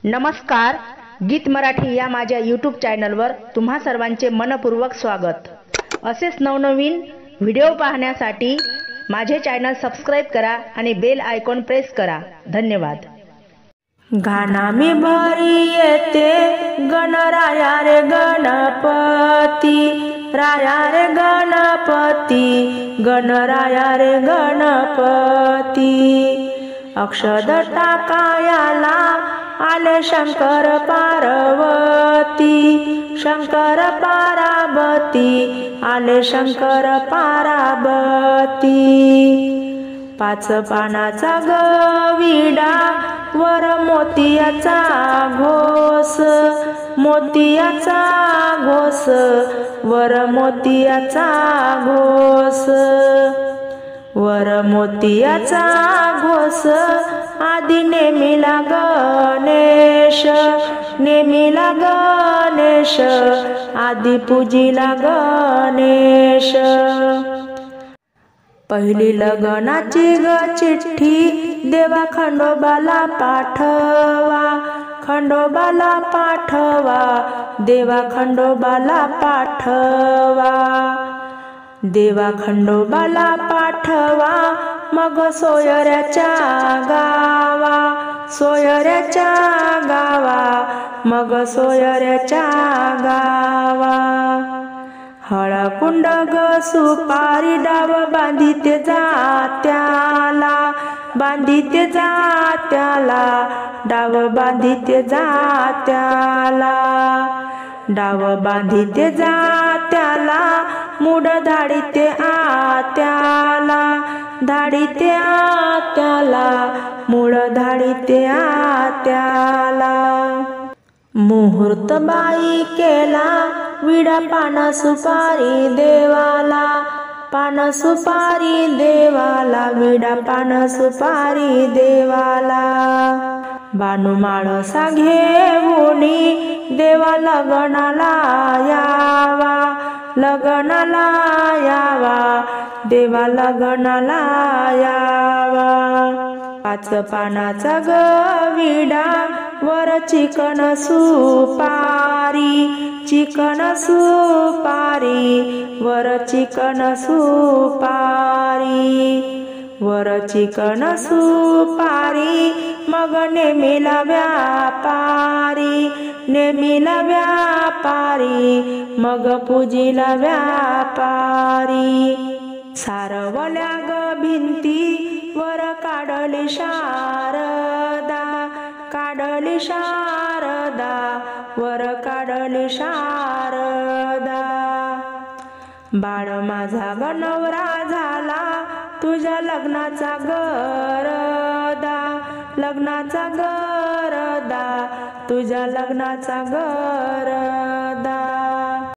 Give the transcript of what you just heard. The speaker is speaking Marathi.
नमस्कार, गीत मराठी या माझ्या यूट्यूब चॅनलवर तुम्हा सर्वांचे मनपूर्वक स्वागत। असेच नवनवीन व्हिडिओ पाहण्यासाठी माझे चॅनल सबस्क्राइब करा आणि बेल आयकॉन प्रेस करा। धन्यवाद। गाना मी भरी येते गणराया रे गणपती, राया रे गणपती, गणराया रे गणपती। अक्षद टाकायाला आले शंकर पार्वती, शंकर पार्वती, आले शंकर पार्वती। पाच पानाचा गविडा वर मोतियाचा घोस, मोतियाचा घोस, वर मोतियाचा घोस, वर मोतियाचा घोस। आदि नेमिला गणेश, नेमिला गणेश, आदि पूजिला गणेश। पहिली लग्नाची ग चिठ्ठी देवा खंडोबाला पाठवा, खंडोबाला पाठवा, देवा खंडोबाला पाठवा, देवा खंडोबाला पाठवा। मग सोयऱ्याच्या गावा, सोयऱ्याच्या गावा, मग सोयऱ्याच्या गावा। हळकुंड ग सुपारी डाव बांधिते जात्याला, बांधिते जात्याला, डाव बांधिते जात्याला, डाव बांधिते जात्याला। मूड धाडिते आत्याला, धाडिते आत्याला, मूळ धाडिते आत्याला। मुहूर्त बाई केला विडा पान सुपारी देवाला, पान सुपारी देवाला, विडा पान सुपारी देवाला। बानू माळसा घेऊनी देवा लग्नाला यावा, लग्नाला यावा, देवा लग्नाला यावा। पाच पानाचा गविडा वर चिकन सुपारी, चिकन सुपारी, वर चिकन सुपारी, वर चिकन सुपारी। मग नेमिला व्यापारी, नेमिला व्यापारी, मग पूजिला व्यापारी। सारवल्या ग भिंती वर काढली शारदा, काढली शारदा, वर काढली शारदा। बाळ माझा ग नवरा झाला तुझ्या लग्नाचा गरदा, लग्नाचा गरदा, तुझ्या लग्नाचा गरदा।